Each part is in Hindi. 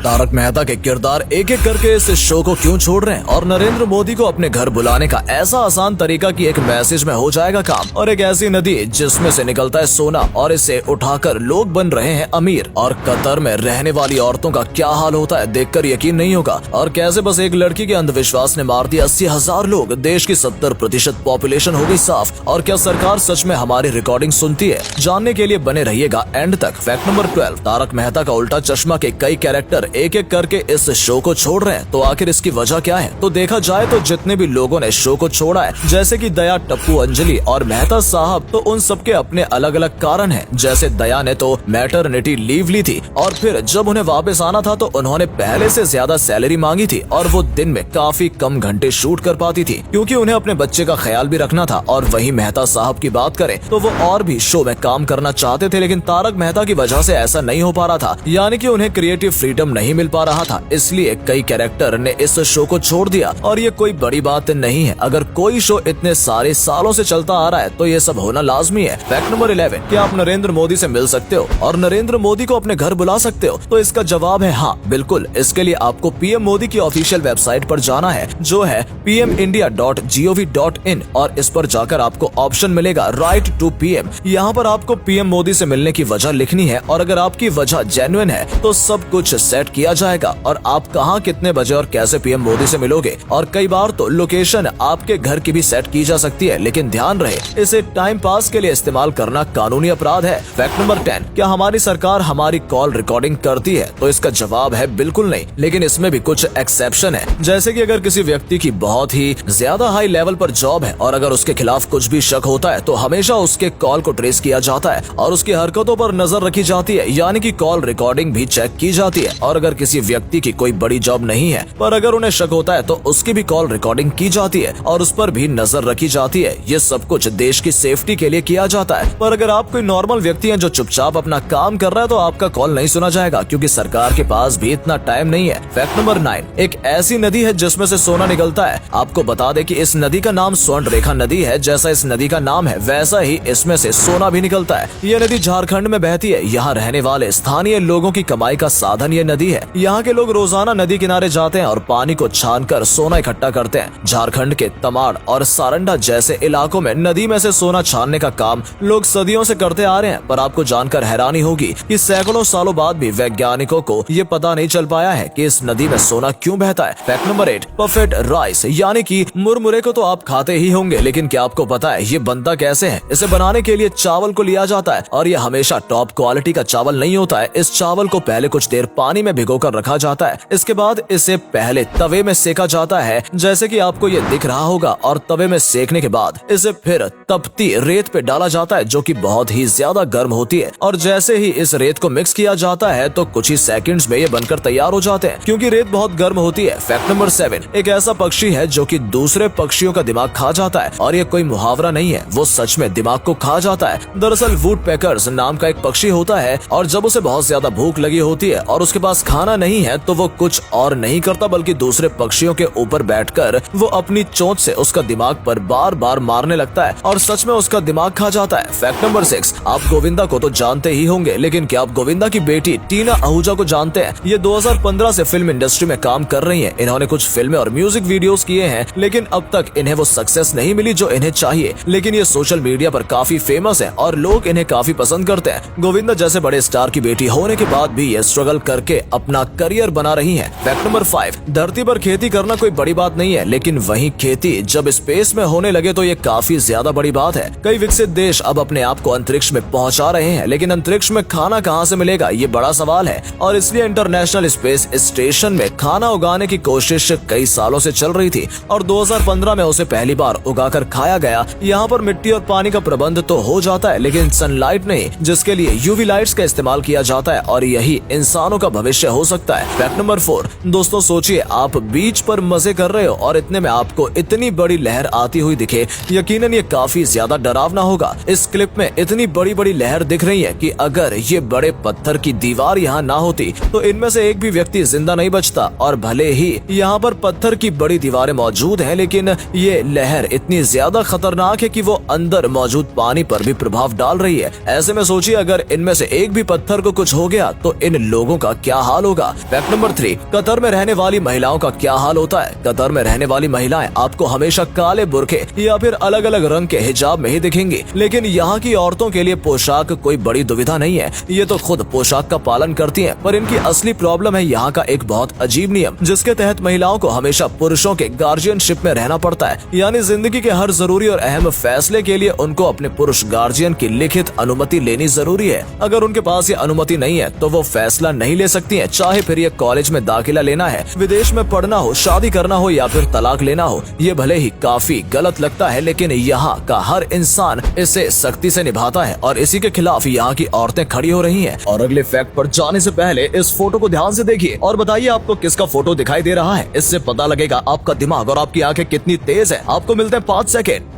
तारक मेहता के किरदार एक एक करके इस शो को क्यों छोड़ रहे हैं और नरेंद्र मोदी को अपने घर बुलाने का ऐसा आसान तरीका कि एक मैसेज में हो जाएगा काम। और एक ऐसी नदी जिसमें से निकलता है सोना और इसे उठाकर लोग बन रहे हैं अमीर। और कतर में रहने वाली औरतों का क्या हाल होता है देखकर यकीन नहीं होगा। और कैसे बस एक लड़की के अंधविश्वास ने मार दिया 80,000 लोग। देश की 70% पॉपुलेशन हो गई साफ। और क्या सरकार सच में हमारी रिकॉर्डिंग सुनती है? जानने के लिए बने रहिएगा एंड तक। फैक्ट नंबर 12, तारक मेहता का उल्टा चश्मा के कई कैरेक्टर एक एक करके इस शो को छोड़ रहे हैं। तो आखिर इसकी वजह क्या है? तो देखा जाए तो जितने भी लोगों ने शो को छोड़ा है, जैसे कि दया, टप्पू, अंजलि और मेहता साहब, तो उन सबके अपने अलग अलग कारण हैं। जैसे दया ने तो मैटरनिटी लीव ली थी और फिर जब उन्हें वापस आना था तो उन्होंने पहले से ज्यादा सैलरी मांगी थी और वो दिन में काफी कम घंटे शूट कर पाती थी क्योंकि उन्हें अपने बच्चे का ख्याल भी रखना था। और वही मेहता साहब की बात करें तो वो और भी शो में काम करना चाहते थे, लेकिन तारक मेहता की वजह से ऐसा नहीं हो पा रहा था, यानी कि उन्हें क्रिएटिव फ्रीडम नहीं मिल पा रहा था। इसलिए कई कैरेक्टर ने इस शो को छोड़ दिया और ये कोई बड़ी बात नहीं है। अगर कोई शो इतने सारे सालों से चलता आ रहा है तो ये सब होना लाजमी है। फैक्ट नंबर 11, क्या आप नरेंद्र मोदी से मिल सकते हो और नरेंद्र मोदी को अपने घर बुला सकते हो? तो इसका जवाब है हाँ, बिल्कुल। इसके लिए आपको पीएम मोदी की ऑफिशियल वेबसाइट पर जाना है जो है pmindia.gov.in और इस पर जाकर आपको ऑप्शन मिलेगा राइट टू पीएम। यहाँ पर आपको पीएम मोदी से मिलने की वजह लिखनी है और अगर आपकी वजह जेन्युइन है तो सब कुछ सेट किया जाएगा और आप कहाँ, कितने बजे और कैसे पीएम मोदी से मिलोगे। और कई बार तो लोकेशन आपके घर की भी सेट की जा सकती है, लेकिन ध्यान रहे इसे टाइम पास के लिए इस्तेमाल करना कानूनी अपराध है। फैक्ट नंबर 10, क्या हमारी सरकार हमारी कॉल रिकॉर्डिंग करती है? तो इसका जवाब है बिल्कुल नहीं, लेकिन इसमें भी कुछ एक्सेप्शन है। जैसे कि अगर किसी व्यक्ति की बहुत ही ज्यादा हाई लेवल पर जॉब है और अगर उसके खिलाफ कुछ भी शक होता है तो हमेशा उसके कॉल को ट्रेस किया जाता है और उसकी हरकतों पर नजर रखी जाती है, यानी कि कॉल रिकॉर्डिंग भी चेक की जाती है। और अगर किसी व्यक्ति की कोई बड़ी जॉब नहीं है पर अगर उन्हें शक होता है तो उसकी भी कॉल रिकॉर्डिंग की जाती है और उस पर भी नजर रखी जाती है। ये सब कुछ देश की सेफ्टी के लिए किया जाता है। पर अगर आप कोई नॉर्मल व्यक्ति हैं जो चुपचाप अपना काम कर रहा है तो आपका कॉल नहीं सुना जाएगा क्योंकि सरकार के पास भी इतना टाइम नहीं है। फैक्ट नंबर 9, एक ऐसी नदी है जिसमें से सोना निकलता है। आपको बता दें कि इस नदी का नाम स्वर्ण रेखा नदी है। जैसा इस नदी का नाम है वैसा ही इसमें से सोना भी निकलता है। ये नदी झारखंड में बहती है। यहाँ रहने वाले स्थानीय लोगों की कमाई का साधन ये नदी है। यहाँ के लोग रोजाना नदी किनारे जाते हैं और पानी को छानकर सोना इकट्ठा करते हैं। झारखंड के तमाड़ और सारंडा जैसे इलाकों में नदी में से सोना छानने का काम लोग सदियों से करते आ रहे हैं। पर आपको जानकर हैरानी होगी कि सैकड़ों सालों बाद भी वैज्ञानिकों को ये पता नहीं चल पाया है कि इस नदी में सोना क्यों बहता है। फैक्ट नंबर 8, परफेक्ट राइस यानी कि मुरमुरे को तो आप खाते ही होंगे, लेकिन क्या आपको पता है ये बनता कैसे है? इसे बनाने के लिए चावल को लिया जाता है और ये हमेशा टॉप क्वालिटी का चावल नहीं होता है। इस चावल को पहले कुछ देर पानी में भिगोकर रखा जाता है। इसके बाद इसे पहले तवे में सेका जाता है जैसे कि आपको ये दिख रहा होगा और तवे में सेकने के बाद इसे फिर तपती रेत पे डाला जाता है जो कि बहुत ही ज्यादा गर्म होती है। और जैसे ही इस रेत को मिक्स किया जाता है तो कुछ ही सेकंड्स में ये बनकर तैयार हो जाते हैं क्योंकि रेत बहुत गर्म होती है। फैक्ट नंबर 7, एक ऐसा पक्षी है जो कि दूसरे पक्षियों का दिमाग खा जाता है और ये कोई मुहावरा नहीं है, वो सच में दिमाग को खा जाता है। दरअसल वुडपेकर्स नाम का एक पक्षी होता है और जब उसे बहुत ज्यादा भूख लगी होती है और उसके पास खाना नहीं है तो वो कुछ और नहीं करता बल्कि दूसरे पक्षियों के ऊपर बैठकर वो अपनी चोंच से उसका दिमाग पर बार बार मारने लगता है और सच में उसका दिमाग खा जाता है। फैक्ट नंबर 6, आप गोविंदा को तो जानते ही होंगे, लेकिन क्या आप गोविंदा की बेटी टीना आहूजा को जानते हैं? ये 2015 से फिल्म इंडस्ट्री में काम कर रही हैं। इन्होंने कुछ फिल्में और म्यूजिक वीडियोस किए हैं, लेकिन अब तक इन्हें वो सक्सेस नहीं मिली जो इन्हें चाहिए। लेकिन ये सोशल मीडिया पर काफी फेमस है और लोग इन्हें काफी पसंद करते हैं। गोविंदा जैसे बड़े स्टार की बेटी होने के बाद भी ये स्ट्रगल करके अपना करियर बना रही हैं। फैक्ट नंबर 5, धरती पर खेती करना कोई बड़ी बात नहीं है, लेकिन वहीं खेती जब स्पेस में होने लगे तो ये काफी ज्यादा बड़ी बात है। कई विकसित देश अब अपने आप को अंतरिक्ष में पहुंचा रहे हैं, लेकिन अंतरिक्ष में खाना कहां से मिलेगा ये बड़ा सवाल है और इसलिए इंटरनेशनल स्पेस स्टेशन में खाना उगाने की कोशिश कई सालों से चल रही थी और 2015 में उसे पहली बार उगाकर खाया गया। यहाँ पर मिट्टी और पानी का प्रबंध तो हो जाता है लेकिन सनलाइट नहीं, जिसके लिए यूवी लाइट्स का इस्तेमाल किया जाता है और यही इंसानों का भविष्य हो सकता है। फैक्ट नंबर 4, दोस्तों सोचिए आप बीच पर मजे कर रहे हो और इतने में आपको इतनी बड़ी लहर आती हुई दिखे, यकीनन ये काफी ज्यादा डरावना होगा। इस क्लिप में इतनी बड़ी बड़ी लहर दिख रही है कि अगर ये बड़े पत्थर की दीवार यहाँ ना होती तो इनमें से एक भी व्यक्ति जिंदा नहीं बचता। और भले ही यहाँ पर पत्थर की बड़ी दीवारें मौजूद हैं, लेकिन ये लहर इतनी ज्यादा खतरनाक है कि वो अंदर मौजूद पानी पर भी प्रभाव डाल रही है। ऐसे में सोचिए अगर इनमें से एक भी पत्थर को कुछ हो गया तो इन लोगों का क्या हाल हाल होगा। फैक्ट नंबर 3, कतर में रहने वाली महिलाओं का क्या हाल होता है। कतर में रहने वाली महिलाएं आपको हमेशा काले बुर्के या फिर अलग अलग रंग के हिजाब में ही दिखेंगी, लेकिन यहाँ की औरतों के लिए पोशाक कोई बड़ी दुविधा नहीं है। ये तो खुद पोशाक का पालन करती हैं, पर इनकी असली प्रॉब्लम है यहाँ का एक बहुत अजीब नियम, जिसके तहत महिलाओं को हमेशा पुरुषों के गार्जियनशिप में रहना पड़ता है। यानी जिंदगी के हर जरूरी और अहम फैसले के लिए उनको अपने पुरुष गार्जियन की लिखित अनुमति लेनी जरूरी है। अगर उनके पास ये अनुमति नहीं है तो वो फैसला नहीं ले सकती है, चाहे फिर ये कॉलेज में दाखिला लेना है, विदेश में पढ़ना हो, शादी करना हो या फिर तलाक लेना हो। ये भले ही काफी गलत लगता है, लेकिन यहाँ का हर इंसान इसे सख्ती से निभाता है और इसी के खिलाफ यहाँ की औरतें खड़ी हो रही हैं। और अगले फैक्ट पर जाने से पहले इस फोटो को ध्यान से देखिए और बताइए आपको किसका फोटो दिखाई दे रहा है। इससे पता लगेगा आपका दिमाग और आपकी आंखें कितनी तेज है। आपको मिलते हैं 5 सेकेंड।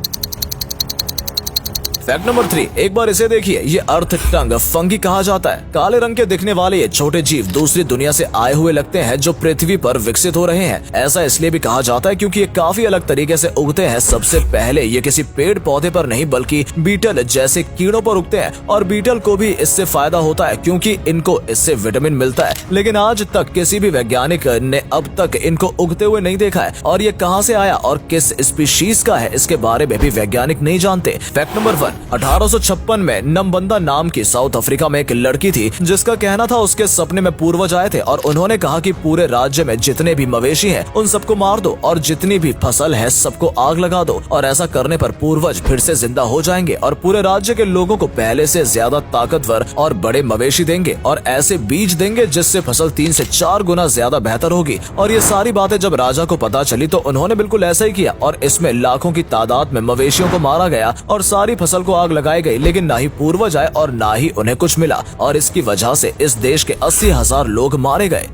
फैक्ट नंबर 3, एक बार इसे देखिए। ये अर्थ टंग फंगी कहा जाता है। काले रंग के दिखने वाले ये छोटे जीव दूसरी दुनिया से आए हुए लगते हैं, जो पृथ्वी पर विकसित हो रहे हैं। ऐसा इसलिए भी कहा जाता है क्योंकि ये काफी अलग तरीके से उगते हैं। सबसे पहले ये किसी पेड़ पौधे पर नहीं बल्कि बीटल जैसे कीड़ों पर उगते हैं, और बीटल को भी इससे फायदा होता है क्योंकि इनको इससे विटामिन मिलता है। लेकिन आज तक किसी भी वैज्ञानिक ने अब तक इनको उगते हुए नहीं देखा है, और ये कहाँ से आया और किस स्पीशीज का है इसके बारे में भी वैज्ञानिक नहीं जानते। फैक्ट नंबर 1, 1856 में नमबंदा नाम की साउथ अफ्रीका में एक लड़की थी, जिसका कहना था उसके सपने में पूर्वज आए थे और उन्होंने कहा कि पूरे राज्य में जितने भी मवेशी हैं उन सबको मार दो और जितनी भी फसल है सबको आग लगा दो, और ऐसा करने पर पूर्वज फिर से जिंदा हो जाएंगे और पूरे राज्य के लोगों को पहले से ज्यादा ताकतवर और बड़े मवेशी देंगे और ऐसे बीज देंगे जिससे फसल 3 से 4 गुना ज्यादा बेहतर होगी। और ये सारी बातें जब राजा को पता चली तो उन्होंने बिल्कुल ऐसा ही किया और इसमें लाखों की तादाद में मवेशियों को मारा गया और सारी फसल को आग लगाई गई, लेकिन ना ही पूर्वज आए और ना ही उन्हें कुछ मिला, और इसकी वजह से इस देश के 80,000 लोग मारे गए।